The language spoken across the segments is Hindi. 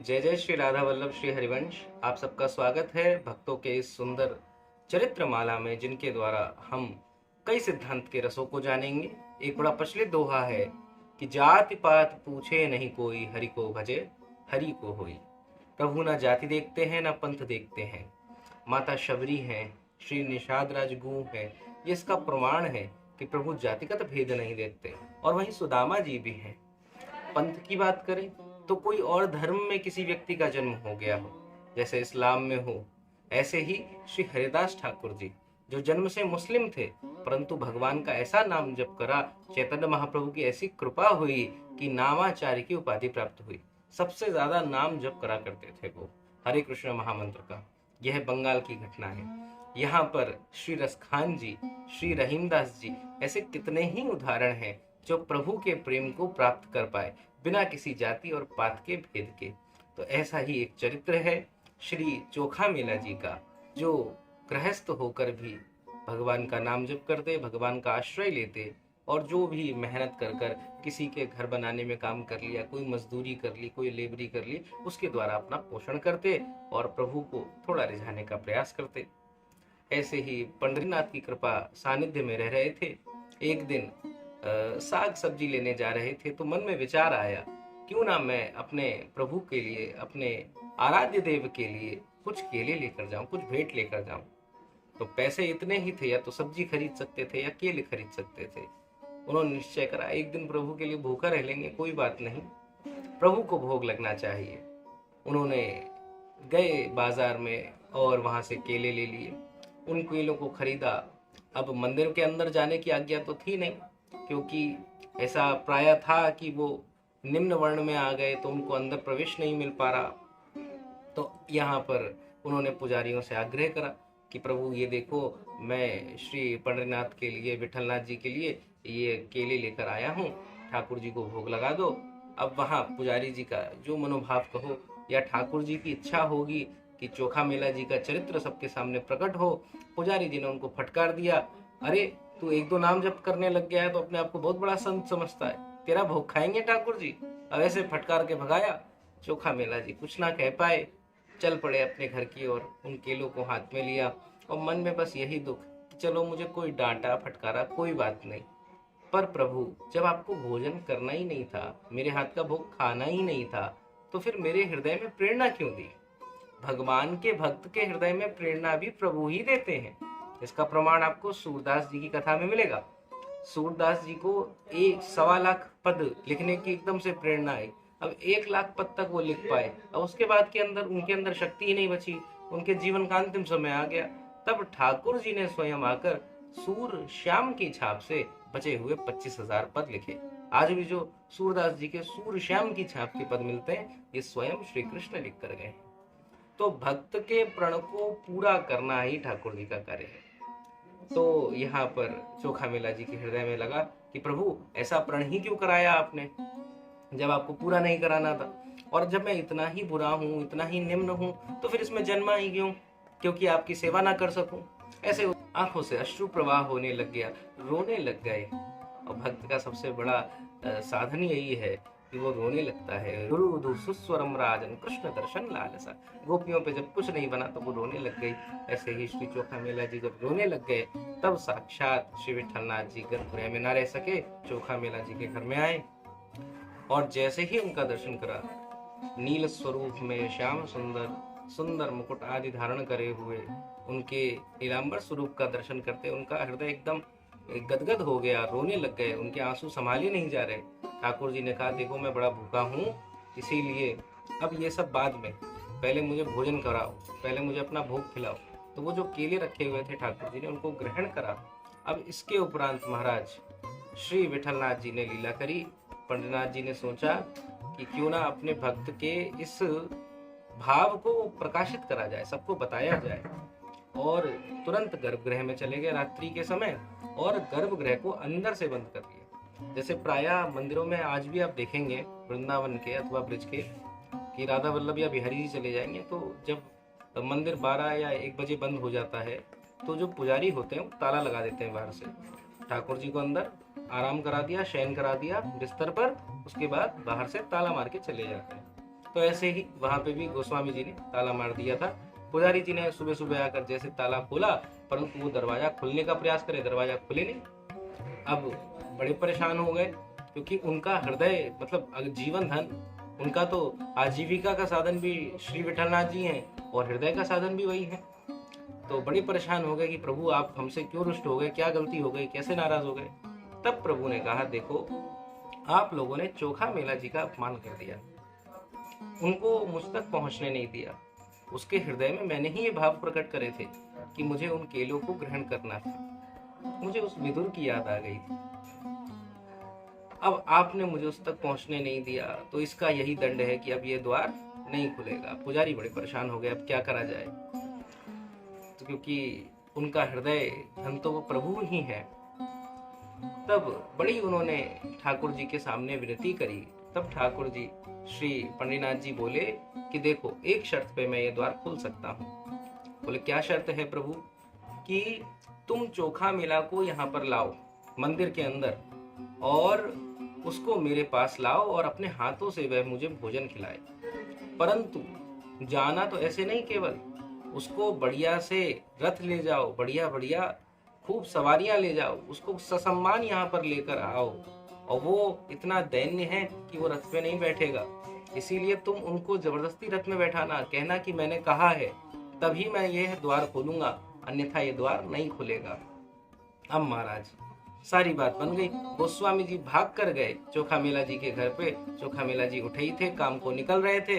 जय जय श्री राधा वल्लभ श्री हरिवंश। आप सबका स्वागत है भक्तों के इस सुंदर चरित्र माला में, जिनके द्वारा हम कई सिद्धांत के रसों को जानेंगे। एक बड़ा प्रचलित दोहा है कि जाति पात पूछे नहीं कोई, हरि को भजे हरि को होई। प्रभु न जाति देखते हैं न पंथ देखते हैं। माता शबरी हैं, श्री निषाद राज गू हैं, ये इसका प्रमाण है कि प्रभु जातिगत भेद नहीं देखते। और वहीं सुदामा जी भी हैं। पंथ की बात करें तो कोई और धर्म में किसी व्यक्ति का जन्म हो गया हो, जैसे इस्लाम में हो, ऐसे ही श्री हरिदास ठाकुर जी जो जन्म से मुस्लिम थे, परंतु भगवान का ऐसा नाम जप करा, चैतन्य महाप्रभु की ऐसी कृपा हुई कि नामाचार्य की उपाधि प्राप्त हुई। सबसे ज्यादा नाम जप करा करते थे वो हरे कृष्ण महामंत्र का। यह बंगाल की घटना है। यहाँ पर श्री रसखान जी, श्री रहीमदास जी, ऐसे कितने ही उदाहरण हैं जो प्रभु के प्रेम को प्राप्त कर पाए बिना किसी जाति और पात के भेद के। तो ऐसा ही एक चरित्र है श्री चोखा मेला जी का, जो गृहस्थ होकर भी भगवान का नाम जप करते, भगवान का आश्रय लेते, और जो भी मेहनत कर कर किसी के घर बनाने में काम कर लिया, कोई मजदूरी कर ली, कोई लेबरी कर ली, उसके द्वारा अपना पोषण करते और प्रभु को थोड़ा रिझाने का प्रयास करते। ऐसे ही पंडरीनाथ की कृपा सानिध्य में रह रहे थे। एक दिन साग सब्जी लेने जा रहे थे तो मन में विचार आया, क्यों ना मैं अपने प्रभु के लिए, अपने आराध्य देव के लिए कुछ केले लेकर जाऊं, कुछ भेंट लेकर जाऊं। तो पैसे इतने ही थे, या तो सब्जी खरीद सकते थे या केले खरीद सकते थे। उन्होंने निश्चय करा, एक दिन प्रभु के लिए भूखा रह लेंगे, कोई बात नहीं, प्रभु को भोग लगना चाहिए। उन्होंने गए बाजार में और वहां से केले ले लिए, उन केलों को खरीदा। अब मंदिर के अंदर जाने की आज्ञा तो थी नहीं, क्योंकि ऐसा प्राय था कि वो निम्न वर्ण में आ गए तो उनको अंदर प्रवेश नहीं मिल पा रहा। तो यहाँ पर उन्होंने पुजारियों से आग्रह करा कि प्रभु ये देखो, मैं श्री पंडरीनाथ के लिए, विठलनाथ जी के लिए ये केले लेकर आया हूँ, ठाकुर जी को भोग लगा दो। अब वहाँ पुजारी जी का जो मनोभाव कहो, या ठाकुर जी की इच्छा होगी कि चोखा मेला जी का चरित्र सबके सामने प्रकट हो, पुजारी जी ने उनको फटकार दिया, अरे तू एक दो नाम जप करने लग गया है तो अपने आप को बहुत बड़ा संत समझता है, तेरा भोग खाएंगे ठाकुर जी। अब ऐसे फटकार के भगाया। चोखा मेला जी कुछ ना कह पाए, चल पड़े अपने घर की ओर। उन केलों को हाथ में लिया और मन में बस यही दुख, चलो मुझे कोई डांटा फटकारा कोई बात नहीं, पर प्रभु जब आपको भोजन करना ही नहीं था, मेरे हाथ का भोग खाना ही नहीं था, तो फिर मेरे हृदय में प्रेरणा क्यों दी? भगवान के भक्त के हृदय में प्रेरणा भी प्रभु ही देते हैं। इसका प्रमाण आपको सूरदास जी की कथा में मिलेगा। सूरदास जी को 1.25 लाख पद लिखने की एकदम से प्रेरणा आई। अब 1 लाख पद तक वो लिख पाए, अब उसके बाद के अंदर उनके अंदर शक्ति ही नहीं बची, उनके जीवन का अंतिम समय आ गया। तब ठाकुर जी ने स्वयं आकर सूर श्याम की छाप से बचे हुए 25,000 पद लिखे। आज भी जो सूरदास जी के सूर श्याम की छाप के पद मिलते हैं, ये स्वयं श्री कृष्ण लिख कर गए। तो भक्त के प्रण को पूरा करना ही ठाकुर जी का कार्य है। तो यहाँ पर चोखा मेला जी के हृदय में लगा कि प्रभु ऐसा प्रण ही क्यों कराया आपने, जब आपको पूरा नहीं कराना था। और जब मैं इतना ही बुरा हूँ, इतना ही निम्न हूँ, तो फिर इसमें जन्मा ही क्यों, क्योंकि आपकी सेवा ना कर सकूं। ऐसे आंखों से अश्रु प्रवाह होने लग गया, रोने लग गए। और भक्त का सबसे बड़ा साधन यही है कि वो रोने लगता है। रुरु सुस्वरम राजन कृष्ण दर्शन लालसा। गोपियों पे जब कुछ नहीं बना तो वो रोने लग गई। ऐसे ही श्री चोखा मेला जी जब रोने लग गए, तब साक्षात श्री विठलनाथ जी गर्भगृह में न रह सके, चोखा मेला जी के घर में आए। और जैसे ही उनका दर्शन करा, नील स्वरूप में श्याम सुंदर सुंदर मुकुट आदि धारण करे हुए उनके नीलांबर स्वरूप का दर्शन करते उनका हृदय एकदम गदगद हो गया, रोने लग गए, उनके आंसू संभाले नहीं जा रहे। ठाकुर जी ने कहा, देखो मैं बड़ा भूखा हूँ, इसीलिए अब ये सब बाद में, पहले मुझे भोजन कराओ, पहले मुझे अपना भोग खिलाओ। तो वो जो केले रखे हुए थे ठाकुर जी ने उनको ग्रहण करा। अब इसके उपरांत महाराज श्री विठलनाथ जी ने लीला करी। पंडरीनाथ जी ने सोचा कि क्यों ना अपने भक्त के इस भाव को प्रकाशित करा जाए, सबको बताया जाए। और तुरंत गर्भगृह में चले गए रात्रि के समय, और गर्भगृह को अंदर से बंद कर दिया। जैसे प्रायः मंदिरों में आज भी आप देखेंगे, वृंदावन के अथवा ब्रिज के, कि राधा वल्लभ या बिहारी जी चले जाएंगे तो जब मंदिर 12 या 1 बजे बंद हो जाता है, तो जो पुजारी होते हैं वो ताला लगा देते हैं बाहर से। ठाकुर जी को अंदर आराम करा दिया, शयन करा दिया बिस्तर पर, उसके बाद बाहर से ताला मार के चले जाते हैं। तो ऐसे ही वहां पे भी गोस्वामी जी ने ताला मार दिया था। पुजारी जी ने सुबह सुबह आकर जैसे ताला खोला, परंतु वो दरवाजा खोलने का प्रयास करे, दरवाजा खुले नहीं। अब बड़े परेशान हो गए, क्योंकि उनका हृदय मतलब जीवन धन, उनका तो आजीविका का साधन भी श्री विठलनाथ जी हैं और हृदय का साधन भी वही है। तो बड़े परेशान हो गए कि प्रभु आप हमसे क्यों रुष्ट हो गए, क्या गलती हो गई, कैसे नाराज हो गए। तब प्रभु ने कहा, देखो आप लोगों ने चोखा मेला जी का अपमान कर दिया, उनको मुझ तक पहुंचने नहीं दिया। उसके हृदय में मैंने ही ये भाव प्रकट करे थे कि मुझे उन केलों को ग्रहण करना था। मुझे उस विदुर की याद आ गई थी। अब आपने मुझे उस तक पहुंचने नहीं दिया, तो इसका यही दंड है कि अब ये द्वार नहीं खुलेगा। पुजारी बड़े परेशान हो गए, अब क्या करा जाए। तो क्योंकि उनका हृदय धन तो वो प्रभु ही है। तब बड़ी उन्होंने ठाकुर जी के सामने विनती करी। तब ठाकुर जी श्री पंडितनाथ जी बोले कि देखो एक शर्त पे मैं ये द्वार खोल सकता हूँ। बोले क्या शर्त है प्रभु? कि तुम चोखा मेला को यहाँ पर लाओ मंदिर के अंदर, और उसको मेरे पास लाओ और अपने हाथों से वह मुझे भोजन खिलाए। परंतु जाना तो ऐसे नहीं, केवल उसको बढ़िया से रथ ले जाओ, बढ़िया बढ़िया खूब सवारियां ले जाओ, उसको ससम्मान यहाँ पर लेकर आओ। और वो इतना दैन्य है कि वो रथ पे नहीं बैठेगा, इसीलिए तुम उनको जबरदस्ती रथ में बैठाना, कहना कि मैंने कहा है, तभी मैं यह द्वार खोलूंगा, अन्यथा ये द्वार नहीं खुलेगा। अब महाराज सारी बात बन गई। गोस्वामी जी भाग कर गए चोखा मेला जी के घर पे। चोखा मेला जी उठे ही थे, काम को निकल रहे थे।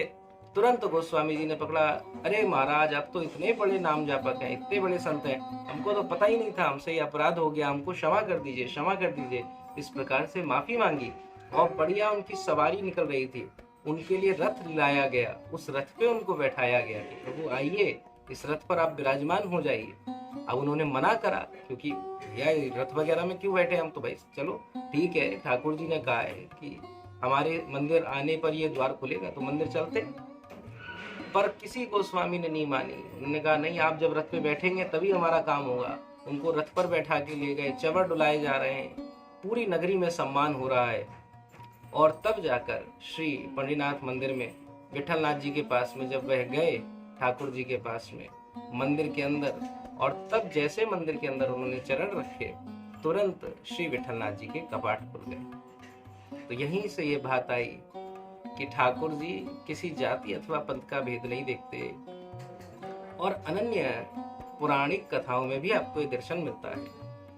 तुरंत गोस्वामी जी ने पकड़ा, अरे महाराज आप तो इतने बड़े नाम जापक हैं, इतने बड़े संत हैं, हमको तो पता ही नहीं था, हमसे ये अपराध हो गया, हमको क्षमा कर दीजिए, क्षमा कर दीजिए। इस प्रकार से माफी मांगी और बढ़िया उनकी सवारी निकल रही थी, उनके लिए रथ लाया गया, उस रथ पे उनको बैठाया गया कि प्रभु आइए इस रथ पर आप विराजमान हो जाइए। अब उन्होंने मना करा, क्योंकि भैया रथ वगैरह में क्यों बैठे हम, तो भाई चलो ठीक है, ठाकुर जी ने कहा है कि हमारे मंदिर आने पर ये द्वार खुलेगा तो मंदिर चलते। पर किसी गोस्वामी ने नहीं मानी। उन्होंने कहा नहीं, आप जब रथ पे बैठेंगे तभी हमारा काम होगा। उनको रथ पर बैठा के ले गए, चवर डुलाए जा रहे हैं, पूरी नगरी में सम्मान हो रहा है। और तब जाकर श्री पंडितनाथ मंदिर में विठलनाथ जी के पास में जब वह गए, ठाकुर जी के पास में मंदिर के अंदर, और तब जैसे मंदिर के अंदर उन्होंने चरण रखे, तुरंत श्री विठलनाथ जी के कपाट खुल गए। तो यहीं से ये बात आई कि ठाकुर जी किसी जाति अथवा पंथ का भेद नहीं देखते। और अनन्य पुराणिक कथाओं में भी आपको ये दर्शन मिलता है,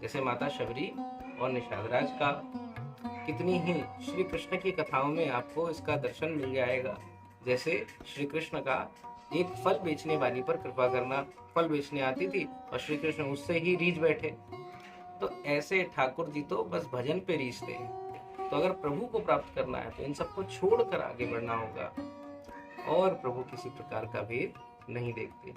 जैसे माता शबरी और निषादराज का, कितनी ही श्री कृष्ण की कथाओं में आपको इसका दर्शन मिल जाएगा। जैसे श्री कृष्ण का एक फल बेचने वाली पर कृपा करना, फल बेचने आती थी और श्री कृष्ण उससे ही रीझ बैठे। तो ऐसे ठाकुर जी तो बस भजन पे रीझते हैं। तो अगर प्रभु को प्राप्त करना है तो इन सबको छोड़कर आगे बढ़ना होगा, और प्रभु किसी प्रकार का भेद नहीं देखते।